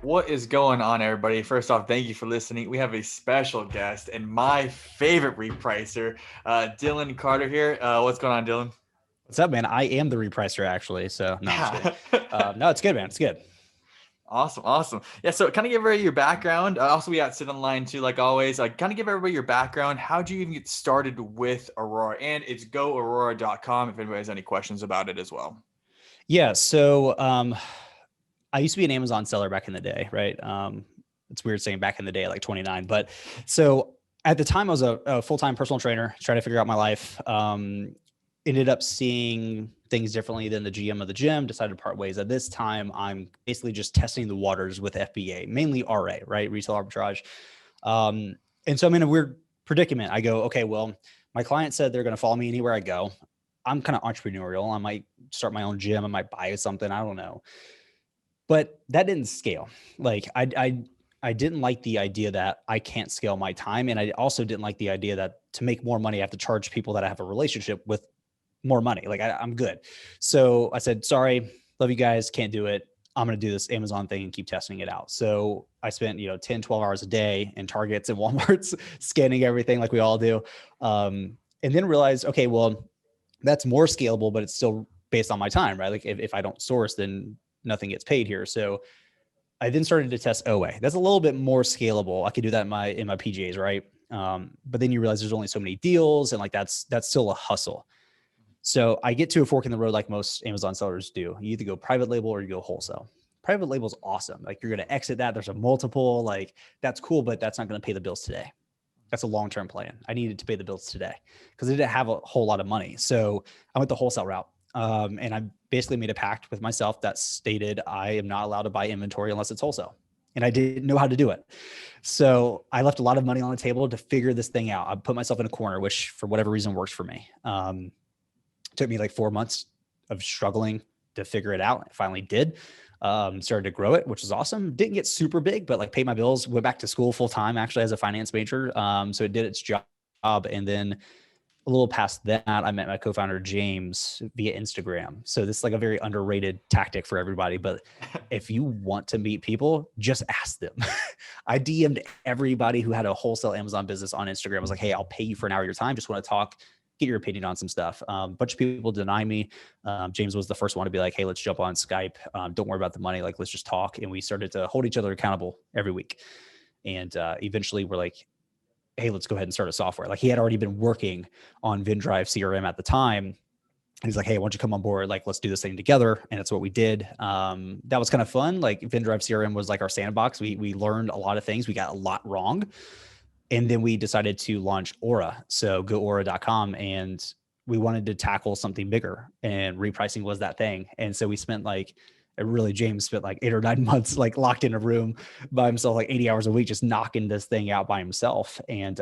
What is going on, everybody? First off, thank you for listening. We have a special guest and my favorite repricer, Dillon Carter here. What's going on, Dillon? What's up, man? I am the repricer actually. So no, I'm just kidding. Yeah. No, it's good, man. It's good. Awesome, awesome. Yeah, so kind of give everybody your background. Also, we got Sid on the line too, like always. Kind of give everybody your background. How'd you even get started with Aurora? And it's goaurora.com if anybody has any questions about it as well. Yeah. So I used to be an Amazon seller back in the day, right? It's weird saying back in the day, like 29. But so at the time, I was a full-time personal trainer, trying to figure out my life. Ended up seeing things differently than the GM of the gym, decided to part ways. At this time, I'm basically just testing the waters with FBA, mainly RA, right? Resale arbitrage. And so I'm in a weird predicament. I go, okay, well, my client said they're going to follow me anywhere I go. I'm kind of entrepreneurial. I might start my own gym. I might buy something. I don't know. But that didn't scale. Like I didn't like the idea that I can't scale my time. And I also didn't like the idea that to make more money, I have to charge people that I have a relationship with more money. Like I'm good. So I said, sorry, love you guys, can't do it. I'm going to do this Amazon thing and keep testing it out. So I spent, 10, 12 hours a day in Targets and Walmarts scanning everything like we all do. And then realized, okay, well, that's more scalable, but it's still based on my time, right? Like if I don't source, then nothing gets paid here. So I then started to test OA. That's a little bit more scalable. I could do that in my PGAs, right? But then you realize there's only so many deals, and like that's still a hustle. So I get to a fork in the road like most Amazon sellers do. You either go private label or you go wholesale. Private label is awesome. Like you're going to exit that. There's a multiple, like that's cool, but that's not going to pay the bills today. That's a long-term plan. I needed to pay the bills today because I didn't have a whole lot of money. So I went the wholesale route. And I basically made a pact with myself that stated I am not allowed to buy inventory unless it's wholesale. And I didn't know how to do it. So I left a lot of money on the table to figure this thing out. I put myself in a corner, which for whatever reason works for me. It took me like 4 months of struggling to figure it out. I finally did. Started to grow it, which was awesome. Didn't get super big, but like paid my bills, went back to school full time actually as a finance major. So it did its job. And then a little past that, I met my co-founder James via Instagram. So this is like a very underrated tactic for everybody. But if you want to meet people, just ask them. I DM'd everybody who had a wholesale Amazon business on Instagram. I was like, hey, I'll pay you for an hour of your time. Just want to talk, get your opinion on some stuff. A bunch of people deny me. James was the first one to be like, hey, let's jump on Skype. Don't worry about the money. Like, let's just talk. And we started to hold each other accountable every week. And eventually we're like, hey, let's go ahead and start a software. Like he had already been working on Vendrive CRM at the time. And he's like, hey, why don't you come on board? Like, let's do this thing together. And that's what we did. That was kind of fun. Like Vendrive CRM was like our sandbox. We learned a lot of things. We got a lot wrong. And then we decided to launch Aura. So goaura.com. And we wanted to tackle something bigger, and repricing was that thing. And so we spent James spent like 8 or 9 months like locked in a room by himself, like 80 hours a week, just knocking this thing out by himself. And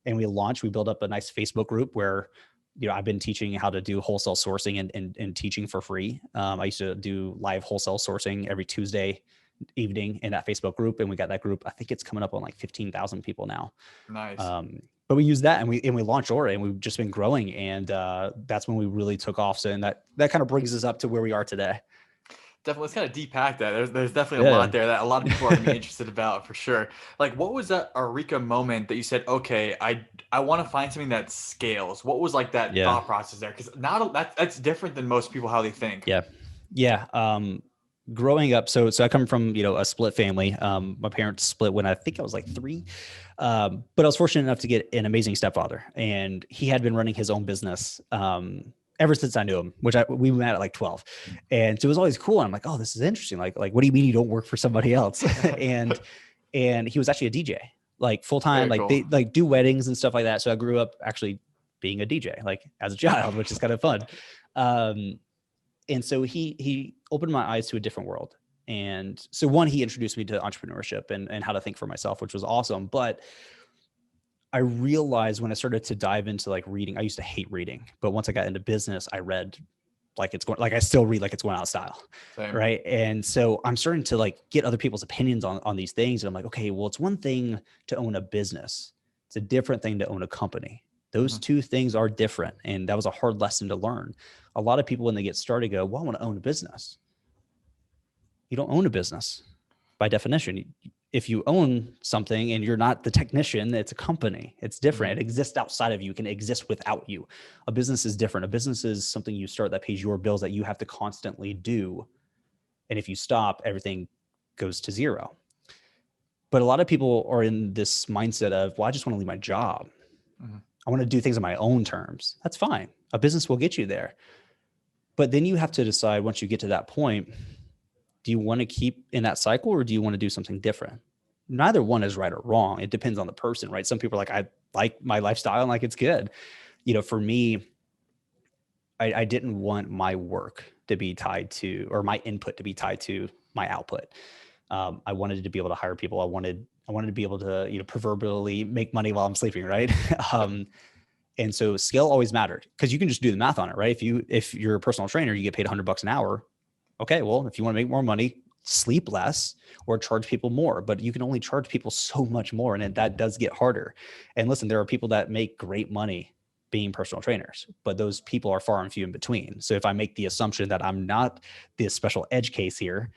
we launched. We built up a nice Facebook group where I've been teaching how to do wholesale sourcing and teaching for free. I used to do live wholesale sourcing every Tuesday evening in that Facebook group, and we got that group. I think it's coming up on like 15,000 people now. Nice. But we use that, and we launched Aura, and we've just been growing, and that's when we really took off. So, and that kind of brings us up to where we are today. Definitely, let's kind of depack that. There's definitely a Yeah. lot there that a lot of people are gonna be interested about for sure. Like, what was that Eureka moment that you said, okay, I want to find something that scales? What was like that Yeah. thought process there? Because now that's different than most people how they think. Yeah. Yeah. Growing up, so I come from, a split family. My parents split when I think I was like 3. But I was fortunate enough to get an amazing stepfather, and he had been running his own business ever since I knew him, which we met at like 12. And so it was always cool. And I'm like, oh, this is interesting. Like, what do you mean you don't work for somebody else? and he was actually a DJ, like full time, Very like cool. they like do weddings and stuff like that. So I grew up actually being a DJ, like as a child, which is kind of fun. Um, and so he opened my eyes to a different world. And so one, he introduced me to entrepreneurship and how to think for myself, which was awesome. But I realized when I started to dive into like reading, I used to hate reading, but once I got into business, I read like I still read like it's going out of style. Same. Right. And so I'm starting to like get other people's opinions on these things. And I'm like, okay, well, it's one thing to own a business. It's a different thing to own a company. Those Mhm. two things are different. And that was a hard lesson to learn. A lot of people, when they get started, go, well, I want to own a business. You don't own a business. by definition. If you own something and you're not the technician, it's a company. It's different. It exists outside of you. It can exist without you. A business is different. A business is something you start that pays your bills that you have to constantly do. And if you stop, everything goes to zero. But a lot of people are in this mindset of, well, I just want to leave my job. I want to do things on my own terms. That's fine. A business will get you there. But then you have to decide, once you get to that point, do you want to keep in that cycle, or do you want to do something different? Neither one is right or wrong. It depends on the person, right? Some people are like, I like my lifestyle and like it's good. For me, I didn't want my work to be tied to, or my input to be tied to my output. I wanted to be able to hire people. I wanted to be able to, proverbially make money while I'm sleeping, right? And so scale always mattered, because you can just do the math on it, right? If you're a personal trainer, you get paid $100 an hour. Okay, well, if you want to make more money, sleep less or charge people more, but you can only charge people so much more. And that does get harder. And listen, there are people that make great money being personal trainers, but those people are far and few in between. So if I make the assumption that I'm not the special edge case here,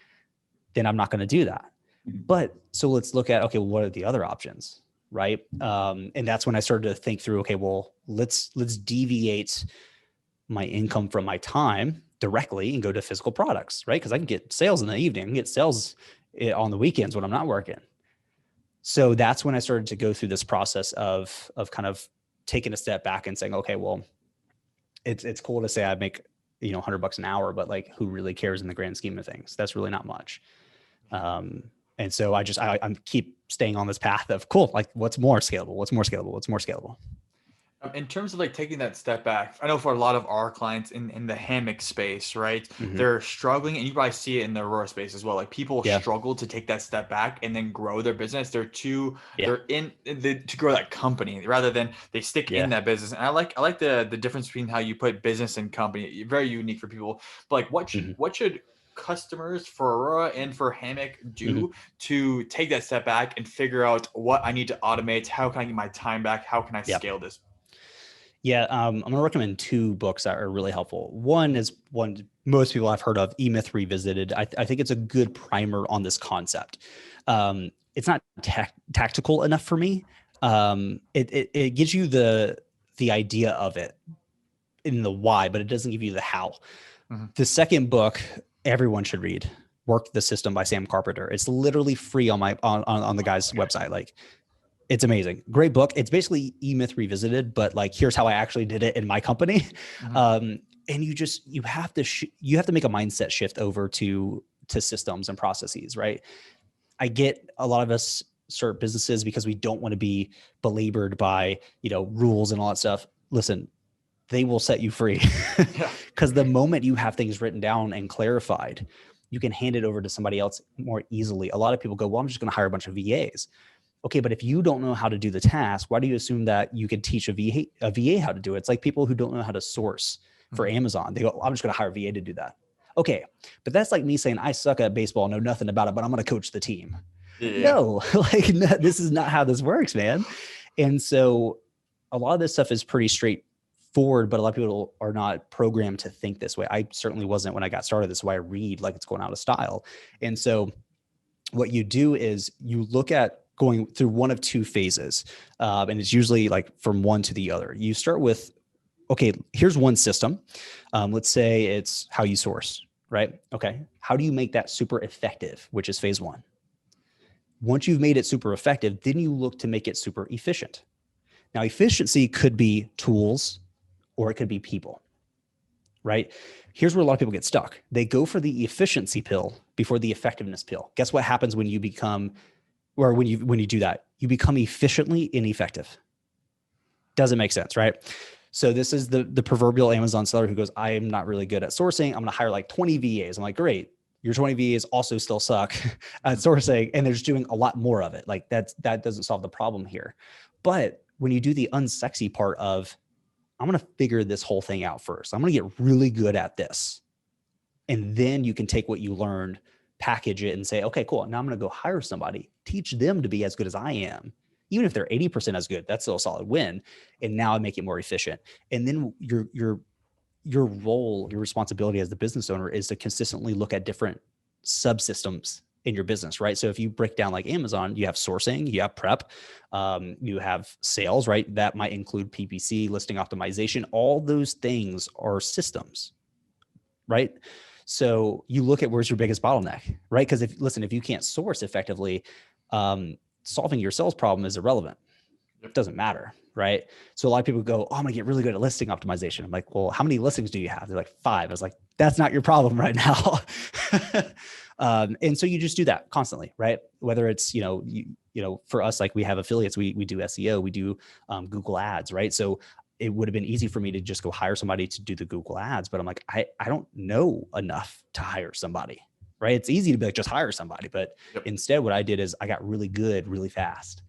then I'm not going to do that. But so let's look at, okay, well, what are the other options? Right. And that's when I started to think through, okay, well, let's deviate my income from my time directly and go to physical products, right? Because I can get sales in the evening, I can get sales on the weekends when I'm not working. So that's when I started to go through this process of kind of taking a step back and saying, okay, well, it's cool to say I make, $100 an hour, but like, who really cares in the grand scheme of things? That's really not much. And so I keep staying on this path of, cool, like what's more scalable? What's more scalable? What's more scalable? In terms of like taking that step back, I know for a lot of our clients in the HAMMOQ space, right? Mm-hmm. They're struggling, and you probably see it in the Aurora space as well. Like people struggle to take that step back and then grow their business. They're to grow that company rather than they stick in that business. And I like the difference between how you put business and company. Very unique for people. But like what should customers for Aurora and for HAMMOQ do to take that step back and figure out what I need to automate? How can I get my time back? How can I scale this? Yeah, I'm going to recommend two books that are really helpful. One is one most people have heard of, E-Myth Revisited. I think it's a good primer on this concept. It's not tactical enough for me. It gives you the idea of it in the why, but it doesn't give you the how. The second book everyone should read, Work the System by Sam Carpenter. It's literally free on the guy's website. Like, it's amazing. Great book. It's basically E-Myth Revisited, but like, here's how I actually did it in my company. And you have to make a mindset shift over to systems and processes, right? I get a lot of us start businesses because we don't want to be belabored by, rules and all that stuff. Listen, they will set you free, because the moment you have things written down and clarified, you can hand it over to somebody else more easily. A lot of people go, well, I'm just going to hire a bunch of VAs. Okay, but if you don't know how to do the task, why do you assume that you could teach a VA how to do it? It's like people who don't know how to source for Amazon. They go, I'm just going to hire a VA to do that. Okay, but that's like me saying, I suck at baseball, know nothing about it, but I'm going to coach the team. No, this is not how this works, man. And so a lot of this stuff is pretty straightforward, but a lot of people are not programmed to think this way. I certainly wasn't when I got started. This is why I read like it's going out of style. And so what you do is you look at going through one of two phases. And it's usually like from one to the other. You start with, okay, here's one system. Let's say it's how you source, right? Okay. How do you make that super effective, which is phase one? Once you've made it super effective, then you look to make it super efficient. Now, efficiency could be tools or it could be people, right? Here's where a lot of people get stuck. They go for the efficiency pill before the effectiveness pill. Guess what happens when you when you do that? You become efficiently ineffective. Doesn't make sense, right? So this is the proverbial Amazon seller who goes, I am not really good at sourcing. I'm going to hire like 20 VAs. I'm like, great. Your 20 VAs also still suck at sourcing, and they're just doing a lot more of it. Like that doesn't solve the problem here. But when you do the unsexy part of, I'm going to figure this whole thing out first. I'm going to get really good at this. And then you can take what you learned, package it, and say, okay, cool. Now I'm going to go hire somebody, teach them to be as good as I am. Even if they're 80% as good, that's still a solid win. And now I make it more efficient. And then your role, your responsibility as the business owner is to consistently look at different subsystems in your business, right? So if you break down like Amazon, you have sourcing, you have prep, you have sales, right? That might include PPC, listing optimization. All those things are systems, right? So you look at where's your biggest bottleneck, right? Because if you can't source effectively, solving your sales problem is irrelevant. It doesn't matter, right? So a lot of people go, oh, I'm gonna get really good at listing optimization. I'm like, well, how many listings do you have? They're like 5. I was like, that's not your problem right now. And so you just do that constantly, right? Whether it's, for us, like we have affiliates, we do SEO, we do Google ads, right? So it would have been easy for me to just go hire somebody to do the Google ads, but I'm like, I don't know enough to hire somebody, right? It's easy to be like, just hire somebody. But instead what I did is I got really good really fast.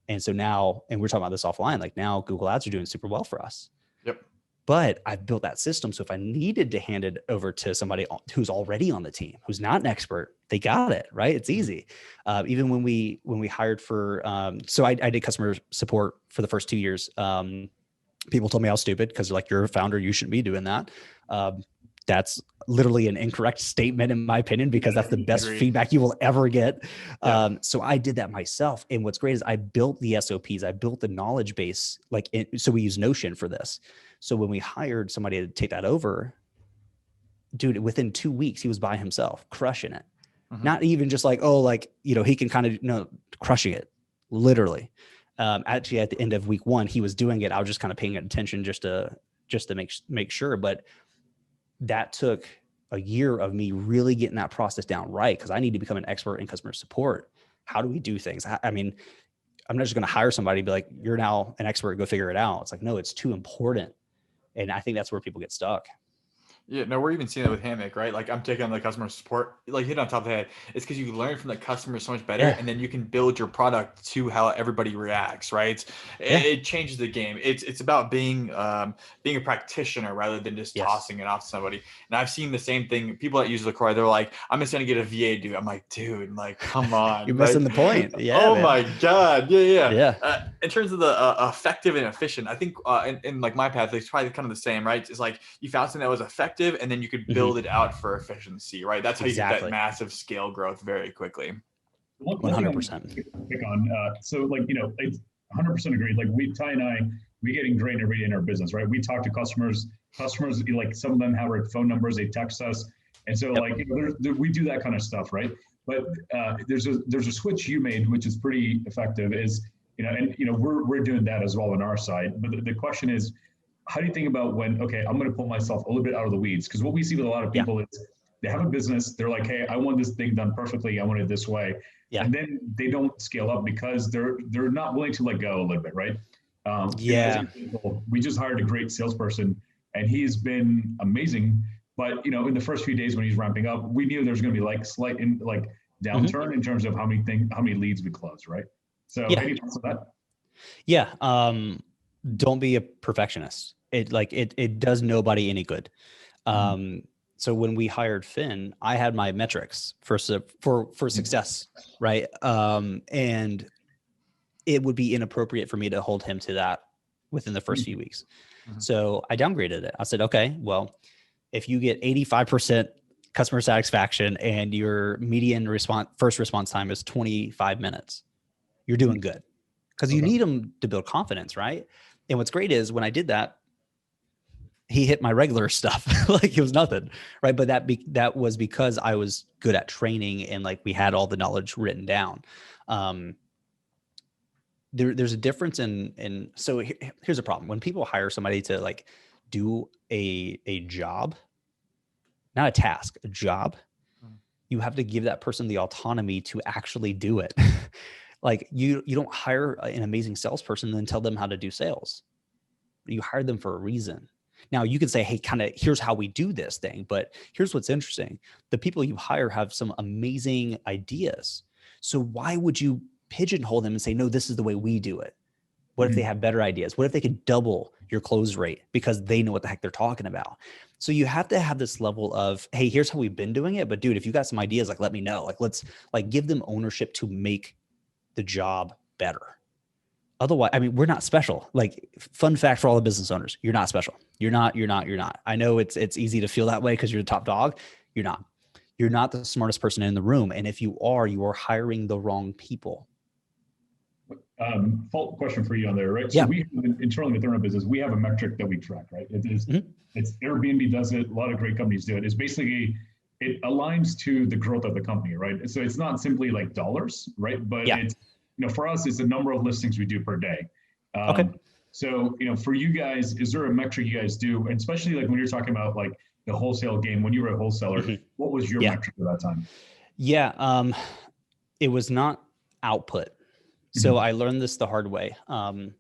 And so now, and we're talking about this offline, like now Google ads are doing super well for us. Yep. But I've built that system. So if I needed to hand it over to somebody who's already on the team, who's not an expert, they got it, right? It's easy. Even when we hired for, so I did customer support for the first 2 years. People told me I was stupid because like, you're a founder, you shouldn't be doing that. That's literally an incorrect statement in my opinion, because that's the best feedback you will ever get. So I did that myself. And what's great is I built the SOPs, I built the knowledge base, so we use Notion for this. So when we hired somebody to take that over, dude, within 2 weeks, he was by himself, crushing it. Not even just like, he can kind of, crushing it, literally. Actually, at the end of week 1, he was doing it. I was just kind of paying attention just to make sure. But that took a year of me really getting that process down right, because I need to become an expert in customer support. How do we do things? I mean, I'm not just going to hire somebody and be like, you're now an expert, go figure it out. It's like, no, it's too important. And I think that's where people get stuck. Yeah, no, we're even seeing that with HAMMOQ, right? Like I'm taking on the customer support, like hit on top of the head. It's because you learn from the customer so much better, and then you can build your product to how everybody reacts, right? It changes the game. It's about being a practitioner rather than just tossing it off to somebody. And I've seen the same thing. People that use LaCroix, they're like, I'm just gonna get a VA dude. I'm like, dude, like, come on. You're missing the point. Yeah. Oh my God. Yeah. Yeah. In terms of the effective and efficient, I think in like my path, it's probably kind of the same, right? It's like you found something that was effective, and then you could build it out for efficiency, right? That's how you get that massive scale growth very quickly. 100%. Pick on, so like, it's 100% agree. Like Ty and I, we getting drained every day in our business, right? We talk to customers, like some of them have our phone numbers, they text us. And so like, we do that kind of stuff, right? But there's a switch you made, which is pretty effective, is, we're doing that as well on our side. But the question is, how do you think about when, okay, I'm going to pull myself a little bit out of the weeds? Because what we see with a lot of people is they have a business. They're like, hey, I want this thing done perfectly. I want it this way. And then they don't scale up because they're not willing to let go a little bit, right? We just hired a great salesperson and he's been amazing. But, in the first few days when he's ramping up, we knew there's going to be like slight downturn in terms of how many leads we close, right? So any thoughts on that? Yeah. Don't be a perfectionist. It does nobody any good. So when we hired Finn, I had my metrics for success, right? And it would be inappropriate for me to hold him to that within the first few weeks. So I downgraded it. I said, okay, well, if you get 85% customer satisfaction and your median first response time is 25 minutes, you're doing good, because you need them to build confidence, right? And what's great is when I did that, he hit my regular stuff like it was nothing, right? But that was because I was good at training and like we had all the knowledge written down. There's a difference in so here's a problem. When people hire somebody to like do a job, not a task, a job, you have to give that person the autonomy to actually do it. Like you don't hire an amazing salesperson and then tell them how to do sales. You hired them for a reason. Now you can say, hey, kind of here's how we do this thing, but here's what's interesting. The people you hire have some amazing ideas. So why would you pigeonhole them and say, no, this is the way we do it? What if they have better ideas? What if they could double your close rate because they know what the heck they're talking about? So you have to have this level of, hey, here's how we've been doing it. But dude, if you got some ideas, like, let me know. Like, let's like give them ownership to make the job better. Otherwise, I mean, we're not special. Like, fun fact for all the business owners, you're not special. You're not. I know it's easy to feel that way because you're the top dog. You're not. you're not the smartest person in the room. And if you are hiring the wrong people. Fault question for you on there, right? So Yeah. we have, internally within our business, we have a metric that we track, right? It is, it's Airbnb does it. A lot of great companies do it. It's basically, it aligns to the growth of the company, right? So it's not simply like dollars, right? But it's, for us, it's the number of listings we do per day. Okay. So, for you guys, is there a metric you guys do? And especially like when you're talking about like the wholesale game, when you were a wholesaler, what was your metric at that time? Yeah. It was not output. So I learned this the hard way. Can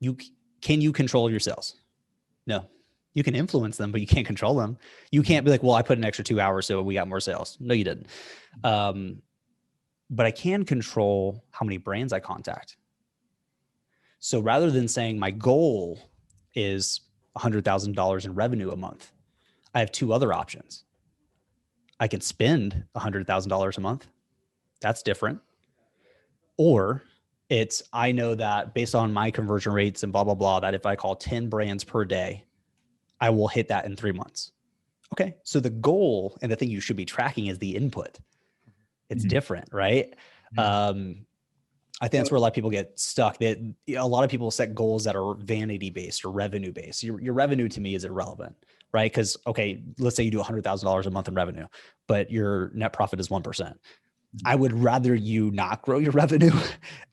you control your sales? No. You can influence them, but you can't control them. You can't be like, well, I put an extra 2 hours, so we got more sales. No, you didn't. But I can control how many brands I contact. So rather than saying my goal is $100,000 in revenue a month, I have two other options. I can spend $100,000 a month. That's different. Or I know that based on my conversion rates and blah, blah, blah, that if I call 10 brands per day, I will hit that in 3 months. Okay. So the goal and the thing you should be tracking is the input. It's different, right? I think that's where a lot of people get stuck. A lot of people set goals that are vanity based or revenue based. Your revenue to me is irrelevant, right? Because, okay, let's say you do $100,000 a month in revenue, but your net profit is 1%. I would rather you not grow your revenue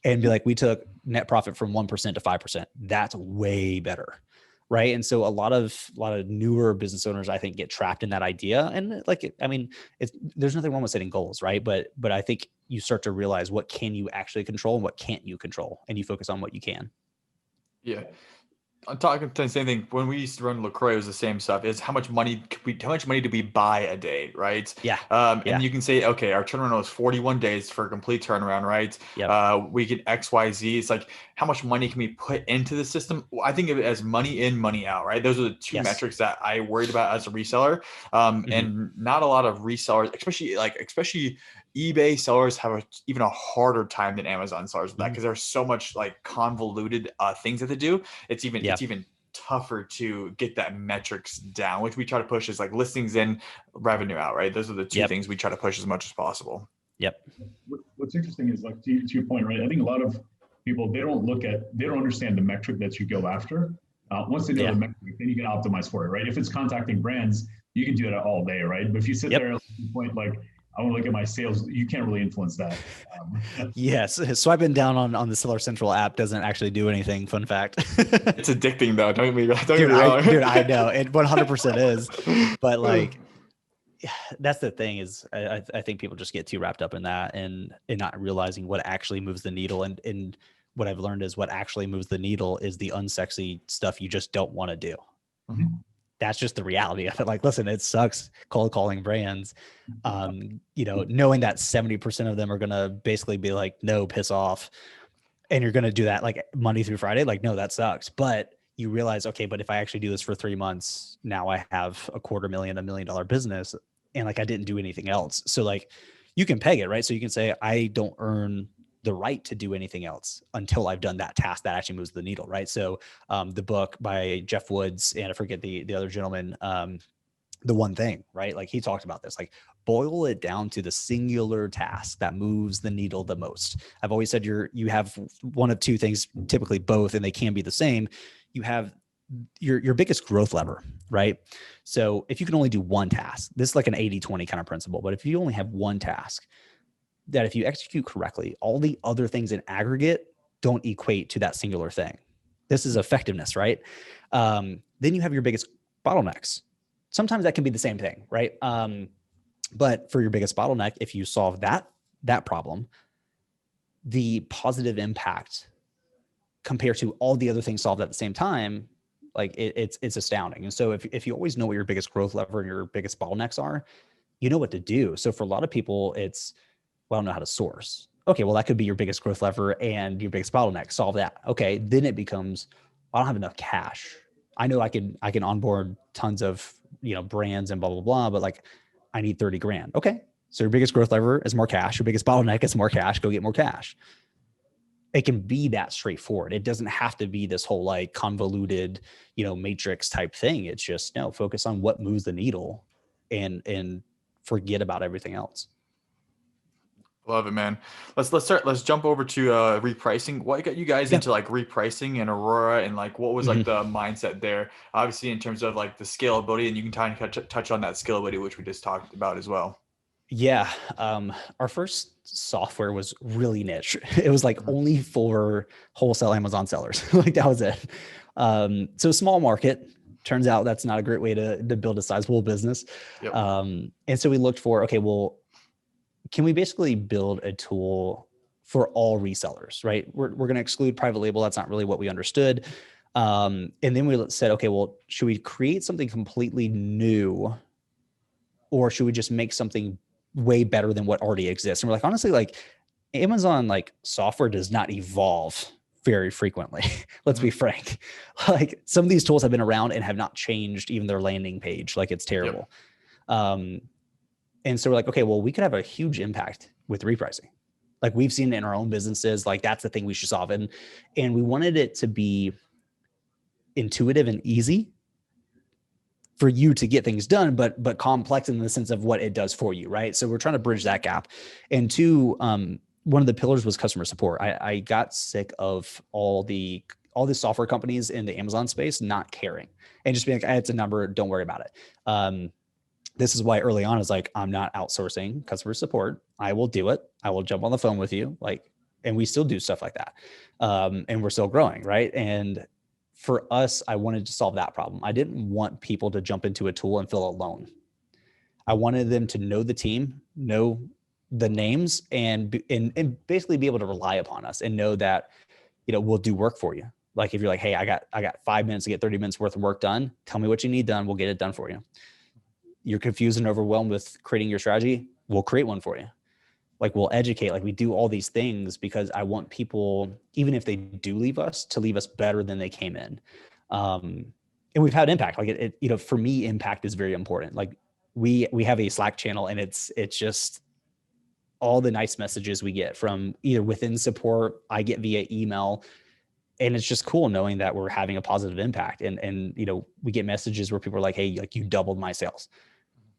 and be like, we took net profit from 1% to 5%. That's way better. Right. And so a lot of newer business owners, I think, get trapped in that idea. And there's nothing wrong with setting goals. Right. But I think you start to realize what can you actually control and what can't you control, and you focus on what you can. Yeah. I'm talking the same thing. When we used to run LaCroix, it was the same stuff. Is how much money do we buy a day, right? Yeah. And you can say, okay, our turnaround was 41 days for a complete turnaround, right? Yep. We get XYZ. It's like, how much money can we put into the system? I think of it as money in, money out, right? Those are the two metrics that I worried about as a reseller. And not a lot of resellers, especially eBay sellers, have even a harder time than Amazon sellers with that, because there's so much like convoluted things that they do. It's even tougher to get that metrics down, which we try to push is like listings in, revenue out, right? Those are the two things we try to push as much as possible. Yep. What's interesting is, like, to your point, right? I think a lot of people, they don't understand the metric that you go after. Once they know the metric, then you can optimize for it, right? If it's contacting brands, you can do that all day, right? But if you sit there at the point, like, I want to look at my sales, you can't really influence that. Yes. Swiping down on the Seller Central app doesn't actually do anything. Fun fact. It's addicting though. Don't get me wrong. Dude, I know it 100% is, but like, that's the thing is I think people just get too wrapped up in that and not realizing what actually moves the needle. And what I've learned is what actually moves the needle is the unsexy stuff you just don't want to do. That's just the reality of it. Like, listen, it sucks cold calling brands, knowing that 70% of them are going to basically be like, no, piss off. And you're going to do that like Monday through Friday. Like, no, that sucks. But you realize, okay, but if I actually do this for 3 months, now I have $250,000, $1 million business. And like, I didn't do anything else. So like, you can peg it, right? So you can say, I don't earn the right to do anything else until I've done that task that actually moves the needle, right? So the book by Jeff Woods, and I forget the other gentleman, The One Thing, right? Like, he talked about this, like, boil it down to the singular task that moves the needle the most. I've always said you have one of two things, typically both, and they can be the same. You have your biggest growth lever, right? So if you can only do one task, this is like an 80-20 kind of principle, but if you only have one task, that if you execute correctly, all the other things in aggregate don't equate to that singular thing. This is effectiveness, right? Then you have your biggest bottlenecks. Sometimes that can be the same thing, right? But for your biggest bottleneck, if you solve that problem, the positive impact compared to all the other things solved at the same time, like it's astounding. And so if you always know what your biggest growth lever and your biggest bottlenecks are, you know what to do. So for a lot of people, it's, well, I don't know how to source. Okay, well, that could be your biggest growth lever and your biggest bottleneck. Solve that. Okay, then it becomes, I don't have enough cash. I know I can onboard tons of brands and blah blah blah, but like, I need 30 grand. Okay, so your biggest growth lever is more cash. Your biggest bottleneck is more cash. Go get more cash. It can be that straightforward. It doesn't have to be this whole like convoluted, matrix type thing. It's just focus on what moves the needle and forget about everything else. Love it, man. Let's jump over to repricing. What got you guys into like repricing and Aurora, and like what was like the mindset there? Obviously, in terms of like the scalability, and you can kind of touch on that scalability, which we just talked about as well. Yeah. Our first software was really niche. It was like only for wholesale Amazon sellers. Like that was it. So small market. Turns out that's not a great way to build a sizable business. Yep. And so we looked for, okay, well, can we basically build a tool for all resellers, right? We're going to exclude private label. That's not really what we understood. And then we said, okay, well, should we create something completely new, or should we just make something way better than what already exists? And we're like, honestly, like Amazon, like software does not evolve very frequently. Let's be frank. Like some of these tools have been around and have not changed even their landing page. Like it's terrible. Yep. And so we're like, okay, well, we could have a huge impact with repricing. Like we've seen it in our own businesses. Like that's the thing we should solve. And we wanted it to be intuitive and easy for you to get things done, but complex in the sense of what it does for you, right? So we're trying to bridge that gap. And two, one of the pillars was customer support. I got sick of all the software companies in the Amazon space not caring and just being like, it's a number, don't worry about it. This is why early on is like, I'm not outsourcing customer support. I will do it. I will jump on the phone with you. Like, and we still do stuff like that. And we're still growing. Right. And for us, I wanted to solve that problem. I didn't want people to jump into a tool and feel alone. I wanted them to know the team, know the names, and basically be able to rely upon us and know that, we'll do work for you. Like if you're like, hey, I got 5 minutes to get 30 minutes worth of work done. Tell me what you need done. We'll get it done for you. You're confused and overwhelmed with creating your strategy. We'll create one for you. Like we'll educate, like we do all these things because I want people, even if they do leave us, to leave us better than they came in. And we've had impact. Like it for me, impact is very important. Like we have a Slack channel, and it's just all the nice messages we get from either within support, I get via email. And it's just cool knowing that we're having a positive impact. And we get messages where people are like, hey, like you doubled my sales,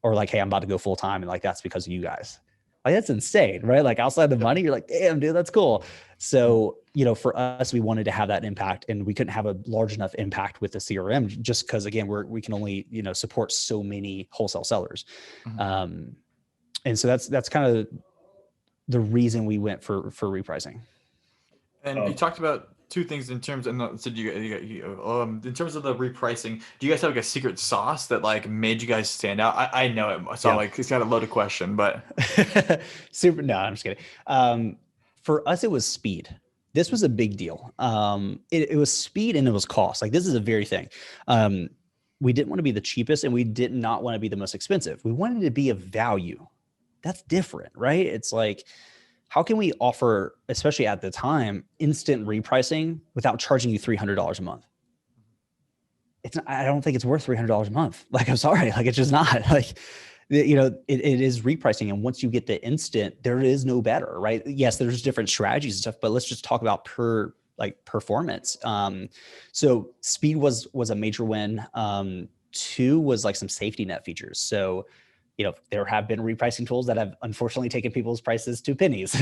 or like, hey, I'm about to go full time. And like, that's because of you guys. Like, that's insane, right? Like outside the money, you're like, damn, dude, that's cool. So, for us, we wanted to have that impact, and we couldn't have a large enough impact with the CRM just because, again, we can only, support so many wholesale sellers. And so that's kind of the reason we went for repricing. And you talked about two things in terms, and said in terms of the repricing. Do you guys have like a secret sauce that like made you guys stand out? I know it, so like it's got a loaded question, but super. No, I'm just kidding. For us, it was speed. This was a big deal. It was speed and it was cost. Like this is a very thing. We didn't want to be the cheapest, and we did not want to be the most expensive. We wanted to be of value. That's different, right? It's like, how can we offer, especially at the time, instant repricing without charging you $300 a month? I don't think it's worth $300 a month. Like, I'm sorry, like it's just not. Like, it is repricing, and once you get the instant, there is no better, right? Yes, there's different strategies and stuff, but let's just talk about performance. So speed was a major win. Two was like some safety net features. So there have been repricing tools that have unfortunately taken people's prices to pennies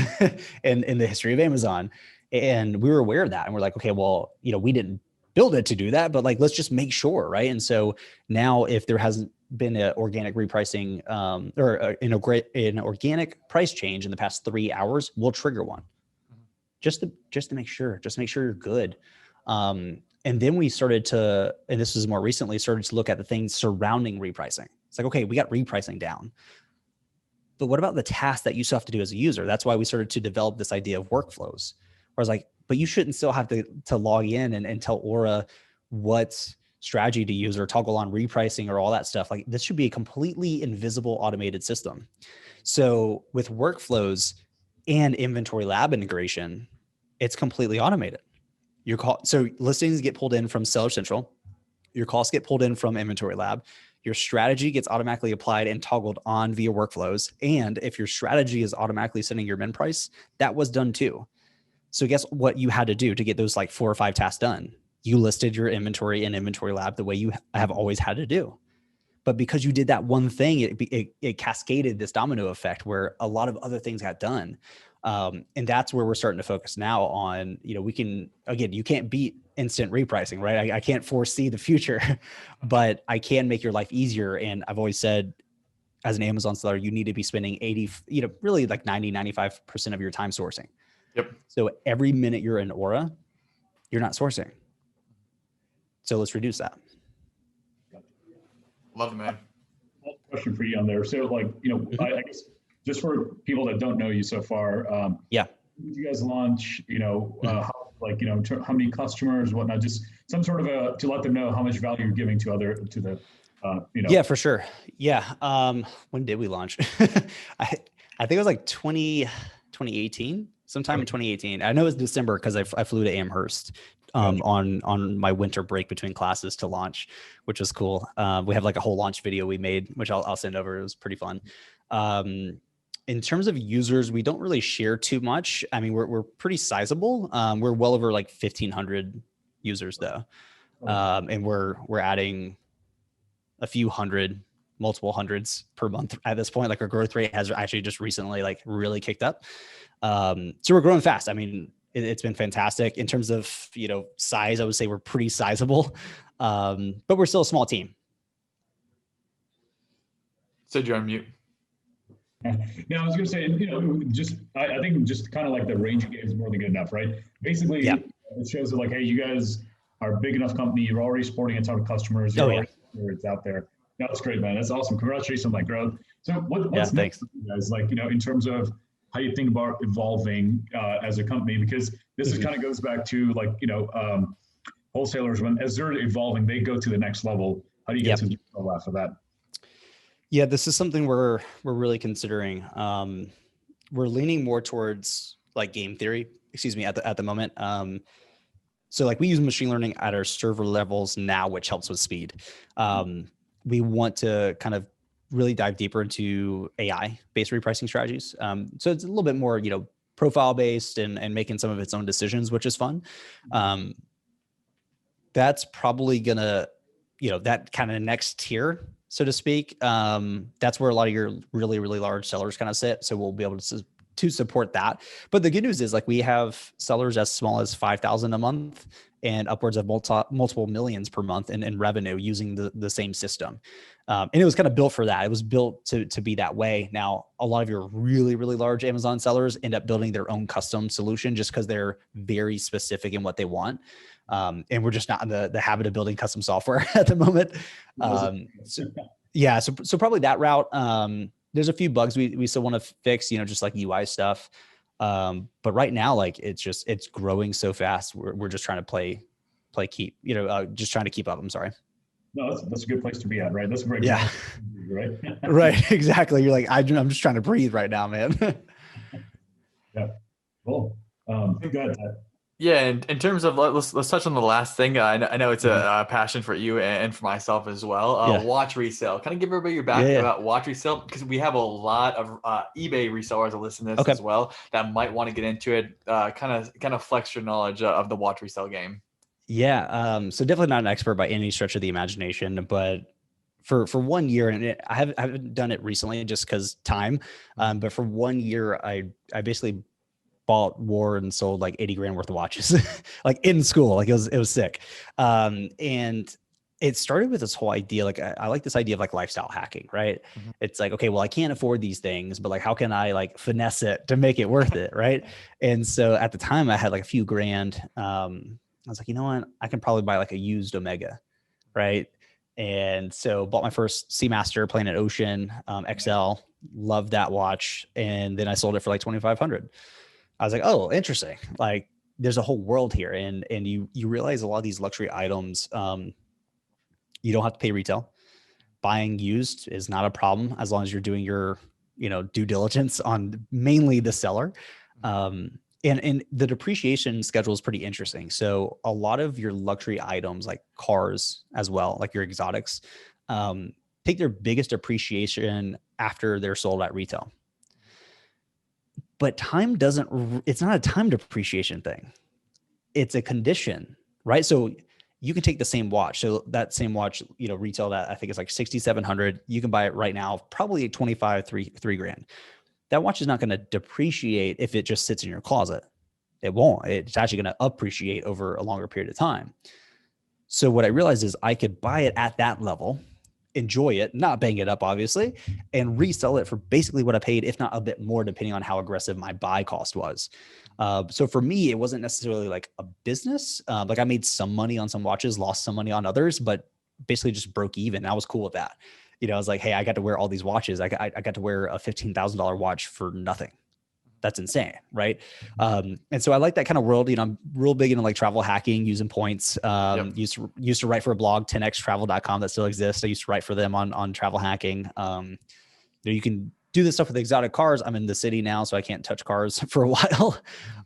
in the history of Amazon. And we were aware of that. And we're like, okay, well, we didn't build it to do that, but like, let's just make sure. Right. And so now if there hasn't been an organic repricing or an organic price change in the past 3 hours, we'll trigger one just to make sure you're good. And then we started to, and this was more recently, started to look at the things surrounding repricing. It's like, okay, we got repricing down, but what about the tasks that you still have to do as a user? That's why we started to develop this idea of workflows. Where I was like, but you shouldn't still have to log in and tell Aura what strategy to use or toggle on repricing or all that stuff. Like this should be a completely invisible automated system. So with workflows and inventory lab integration, it's completely automated. So listings get pulled in from Seller Central. Your costs get pulled in from Inventory Lab. Your strategy gets automatically applied and toggled on via workflows. And if your strategy is automatically setting your min price, that was done too. So guess what you had to do to get those like 4 or 5 tasks done? You listed your inventory in Inventory Lab the way you have always had to do. But because you did that one thing, it cascaded this domino effect where a lot of other things got done. And that's where we're starting to focus now on, we can, again, you can't beat instant repricing, right? I can't foresee the future, but I can make your life easier. And I've always said, as an Amazon seller, you need to be spending 80, really like 90, 95% of your time sourcing. Yep. So every minute you're in Aura, you're not sourcing. So let's reduce that. Love it, man. Question for you on there. So like, I guess just for people that don't know you so far, yeah. Did you guys launch, how many customers, whatnot, just some sort of to let them know how much value you're giving to Yeah, for sure. Yeah. When did we launch? I think it was like 2018, sometime in 2018. I know it was December because I flew to Amherst on my winter break between classes to launch, which was cool. We have like a whole launch video we made, which I'll send over. It was pretty fun. In terms of users, we don't really share too much. I mean, we're pretty sizable. We're well over like 1,500 users though. And we're adding a few hundred, multiple hundreds per month at this point. Like our growth rate has actually just recently like really kicked up. So we're growing fast. I mean, it's been fantastic in terms of, size. I would say we're pretty sizable, but we're still a small team. So you're on mute. Now I was going to say, I think just kind of like the range you gave is more than good enough, right? Basically, it shows that like, hey, you guys are a big enough company. You're already supporting a ton of customers. It's out there. No, that's great, man. That's awesome. Congratulations on that growth. So what's next for you guys? Like, in terms of how you think about evolving as a company, because this kind of goes back to like, wholesalers, as they're evolving, they go to the next level. How do you get to the next level after that? Yeah, this is something we're really considering. We're leaning more towards like game theory, at the moment. So like we use machine learning at our server levels now, which helps with speed. We want to kind of really dive deeper into AI-based repricing strategies. So it's a little bit more, profile-based and making some of its own decisions, which is fun. That's probably gonna, that kind of next tier, so to speak. That's where a lot of your really, really large sellers kind of sit. So we'll be able to support that. But the good news is like we have sellers as small as 5,000 a month and upwards of multiple millions per month in revenue using the same system. And it was kind of built for that. It was built to be that way. Now, a lot of your really, really large Amazon sellers end up building their own custom solution just because they're very specific in what they want. And we're just not in the habit of building custom software at the moment. So probably that route. There's a few bugs we still want to fix, just like UI stuff. But right now, like it's growing so fast. We're just trying to play keep, just trying to keep up. I'm sorry. No, that's a good place to be at, right? That's a great right? Right, exactly. You're like, I'm just trying to breathe right now, man. Yeah. Cool. Good. Yeah, and in terms of let's touch on the last thing. I know it's a passion for you and for myself as well. Watch resale. Kind of give everybody your background about watch resale, because we have a lot of eBay resellers that listen to this as well that might want to get into it. Kind of flex your knowledge of the watch resale game. Yeah. So definitely not an expert by any stretch of the imagination, but for 1 year, and I haven't done it recently just because time. But for 1 year, I basically bought, wore, and sold like 80 grand worth of watches, like in school. Like it was sick. And it started with this whole idea. Like I like this idea of like lifestyle hacking, right? Mm-hmm. It's like, okay, well, I can't afford these things, but like, how can I like finesse it to make it worth it? Right. And so at the time I had like a few grand. I was like, you know what? I can probably buy like a used Omega. Right. And so bought my first Seamaster Planet Ocean XL, loved that watch. And then I sold it for like 2,500. I was like, oh, interesting. Like there's a whole world here. And you realize a lot of these luxury items, you don't have to pay retail. Buying used is not a problem as long as you're doing your, due diligence on mainly the seller. And the depreciation schedule is pretty interesting. So a lot of your luxury items like cars as well, like your exotics, take their biggest appreciation after they're sold at retail. But it's not a time depreciation thing. It's a condition, right? So you can take the same watch. So that same watch, retail that I think is like 6,700. You can buy it right now, probably 25, three grand. That watch is not going to depreciate if it just sits in your closet. It won't. It's actually going to appreciate over a longer period of time. So what I realized is I could buy it at that level, enjoy it, not bang it up, obviously, and resell it for basically what I paid, if not a bit more, depending on how aggressive my buy cost was. So for me, it wasn't necessarily like a business. Like I made some money on some watches, lost some money on others, but basically just broke even. I was cool with that. I was like, hey, I got to wear all these watches. I got to wear a $15,000 watch for nothing. That's insane, right? And so I like that kind of world. I'm real big into like travel hacking, using points. Used to write for a blog, 10xtravel.com, that still exists. I used to write for them on travel hacking. You can do this stuff with exotic cars. I'm in the city now, so I can't touch cars for a while.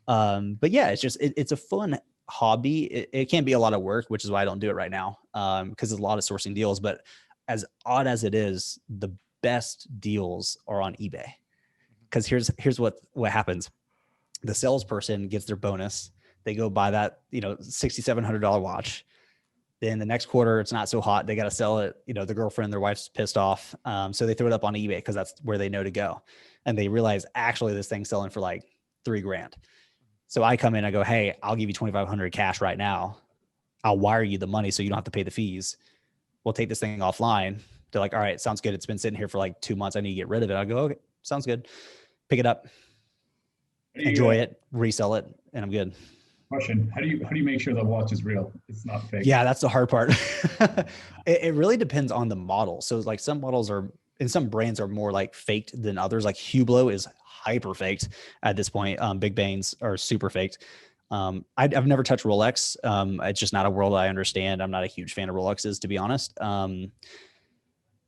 But yeah, it's a fun hobby. It can be a lot of work, which is why I don't do it right now, because there's a lot of sourcing deals. But as odd as it is, the best deals are on eBay. Because here's what happens. The salesperson gets their bonus. They go buy that, $6,700 watch. Then the next quarter, it's not so hot. They got to sell it. The girlfriend, their wife's pissed off. So they throw it up on eBay because that's where they know to go. And they realize actually this thing's selling for like $3,000. So I come in, I go, hey, I'll give you 2,500 cash right now. I'll wire you the money so you don't have to pay the fees. We'll take this thing offline. They're like, all right, sounds good. It's been sitting here for like 2 months. I need to get rid of it. I go, okay, sounds good. Pick it up, enjoy it, resell it, and I'm good. Question: How do you make sure the watch is real? It's not fake. Yeah, that's the hard part. It really depends on the model. So like some models are, and some brands are more like faked than others. Like Hublot is hyper faked at this point. Big Banes are super faked. I've never touched Rolex. It's just not a world I understand. I'm not a huge fan of Rolexes, to be honest.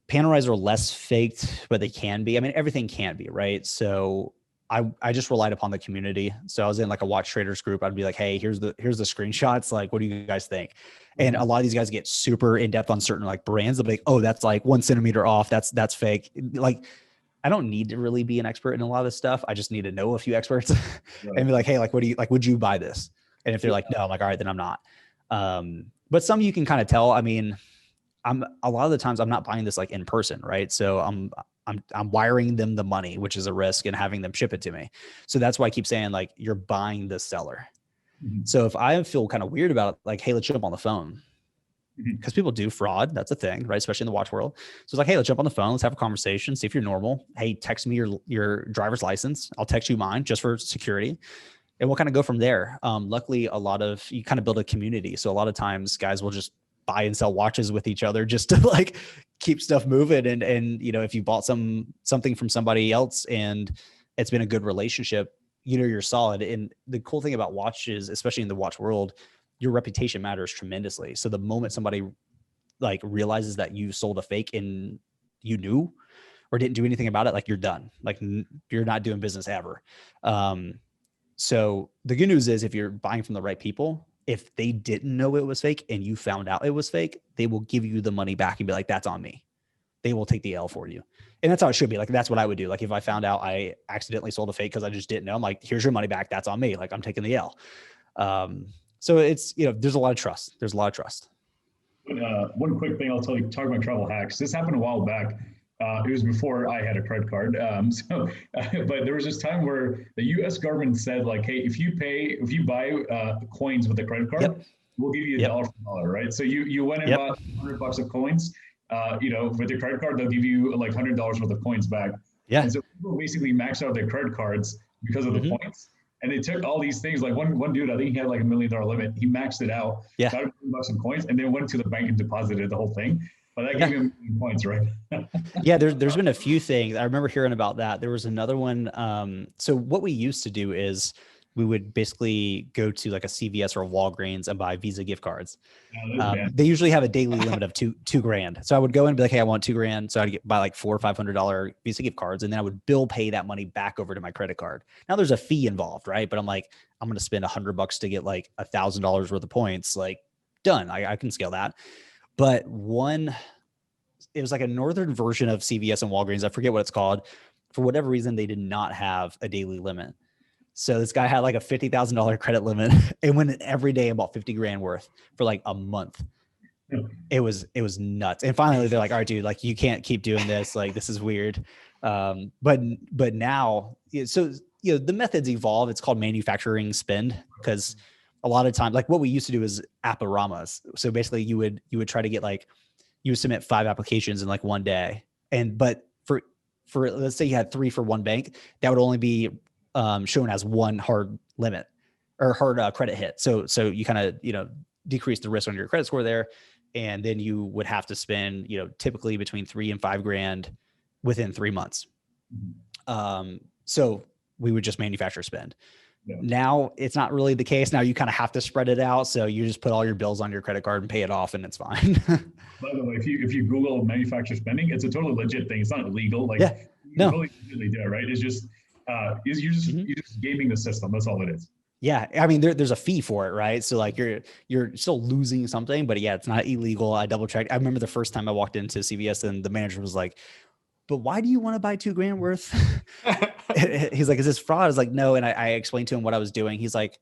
Panerais are less faked, but they can be. I mean, everything can be, right? So I just relied upon the community. So I was in like a watch traders group. I'd be like, hey, here's the screenshots. Like, what do you guys think? And a lot of these guys get super in depth on certain like brands. They'll be like, oh, that's like 1 centimeter off. That's fake. Like, I don't need to really be an expert in a lot of this stuff. I just need to know a few experts and be like, hey, like, what do you like? Would you buy this? And if they're like, no, I'm like, all right, then I'm not. But some you can kind of tell. I mean, a lot of the times I'm not buying this like in person, right? So I'm wiring them the money, which is a risk, and having them ship it to me. So that's why I keep saying like you're buying the seller. Mm-hmm. So if I feel kind of weird about it, like, hey, let's jump on the phone, because people do fraud. That's a thing, right? Especially in the watch world. So it's like, hey, let's jump on the phone. Let's have a conversation. See if you're normal. Hey, text me your driver's license. I'll text you mine just for security. And we'll kind of go from there. Luckily, you kind of build a community. So a lot of times guys will just buy and sell watches with each other just to like keep stuff moving. And if you bought something from somebody else and it's been a good relationship, you're solid. And the cool thing about watches, especially in the watch world, your reputation matters tremendously. So the moment somebody like realizes that you sold a fake and you knew or didn't do anything about it, like you're done. Like you're not doing business ever. So the good news is if you're buying from the right people, if they didn't know it was fake and you found out it was fake, they will give you the money back and be like, that's on me. They will take the L for you. And that's how it should be. Like, that's what I would do. Like if I found out I accidentally sold a fake because I just didn't know, I'm like, here's your money back. That's on me. Like I'm taking the L. So it's, there's a lot of trust. One quick thing I'll tell you, talking about travel hacks. This happened a while back. It was before I had a credit card. But there was this time where the U.S. government said, like, hey, if you buy coins with a credit card, we'll give you $1 for $1, right? So you went and bought $100 of coins. With your credit card, they'll give you like $100 worth of coins back. Yeah. And so people basically maxed out their credit cards because of the points. And they took all these things. Like one dude, I think he had like $1 million limit. He maxed it out, got $1 million in coins, and then went to the bank and deposited the whole thing. But that gave him points, right? Yeah, there's been a few things. I remember hearing about that. There was another one. So what we used to do is we would basically go to like a CVS or a Walgreens and buy Visa gift cards. They usually have a daily limit of two grand. So I would go in and be like, hey, I want $2,000. So I'd buy like $400 or $500 Visa gift cards. And then I would bill pay that money back over to my credit card. Now there's a fee involved, right? But I'm like, I'm going to spend $100 to get like $1,000 worth of points. Like done. I can scale that. But it was like a northern version of CVS and Walgreens. I forget what it's called. For whatever reason, they did not have a daily limit. So this guy had like a $50,000 credit limit and went in every day and bought 50 grand worth for like a month. It was nuts. And finally they're like, all right, dude, like you can't keep doing this. Like, this is weird. But now, so, the methods evolve. It's called manufacturing spend, because a lot of times, like what we used to do is apporamas. So basically you would try to get like, you would submit 5 applications in like one day. But for let's say you had 3 for one bank, that would only be shown as one hard limit or hard credit hit. So you kind of, decrease the risk on your credit score there. And then you would have to spend, typically between 3 and 5 grand within 3 months. So we would just manufacture spend. Yeah. Now it's not really the case. Now you kind of have to spread it out. So you just put all your bills on your credit card and pay it off, and it's fine. By the way, if you Google manufacturer spending, it's a totally legit thing. It's not illegal. Like, yeah, no, you really do it, right? It's just you're just gaming the system. That's all it is. Yeah, I mean, there's a fee for it, right? So like you're still losing something, but yeah, it's not illegal. I double checked. I remember the first time I walked into CVS and the manager was like, "But why do you want to buy 2 grand worth?" He's like, "Is this fraud?" I was like, "No," and I explained to him what I was doing. He's like,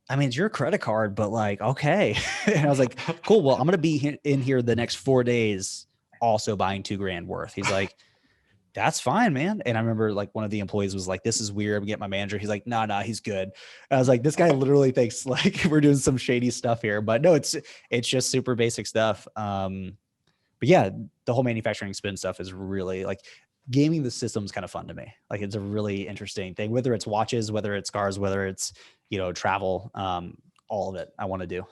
"I mean, it's your credit card, but like, okay." And I was like, "Cool. Well, I'm gonna be in here the next 4 days, also buying 2 grand worth." He's like, "That's fine, man." And I remember like one of the employees was like, "This is weird. I'm getting my manager." He's like, "No, he's good." I was like, this guy literally thinks like we're doing some shady stuff here, but no, it's just super basic stuff. But yeah, the whole manufacturing spend stuff is really like gaming the system is kind of fun to me. Like it's a really interesting thing, whether it's watches, whether it's cars, whether it's, travel, all of it I want to do.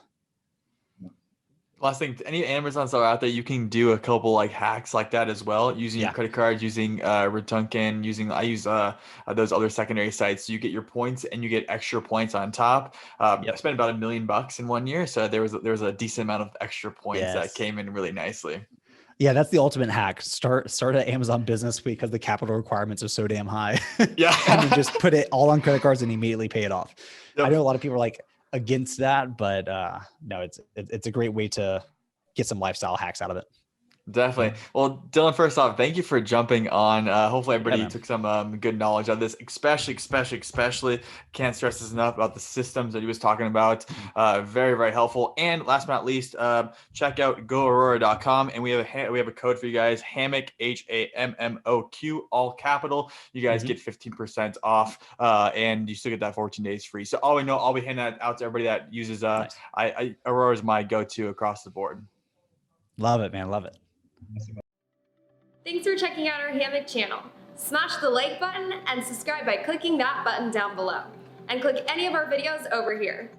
Last thing, any Amazon seller out there, you can do a couple like hacks like that as well, using your credit cards, using Retunken, I use those other secondary sites. So you get your points and you get extra points on top. I spent about $1 million in 1 year, so there was a decent amount of extra points that came in really nicely. Yeah, that's the ultimate hack. Start an Amazon business because the capital requirements are so damn high. Yeah, and then just put it all on credit cards and immediately pay it off. Yep. I know a lot of people are like against that, but no, it's a great way to get some lifestyle hacks out of it. Definitely. Well, Dillon, first off, thank you for jumping on. Hopefully everybody took some good knowledge of this, especially can't stress this enough about the systems that he was talking about. Very, very helpful. And last but not least, check out goaurora.com. And we have a code for you guys, HAMMOQ, HAMMOQ, all capital. You guys get 15% off, and you still get that 14 days free. So I'll be handing that out to everybody that uses nice. Aurora is my go-to across the board. Love it, man. Love it. Thanks for checking out our HAMMOQ channel. Smash the like button and subscribe by clicking that button down below. And click any of our videos over here.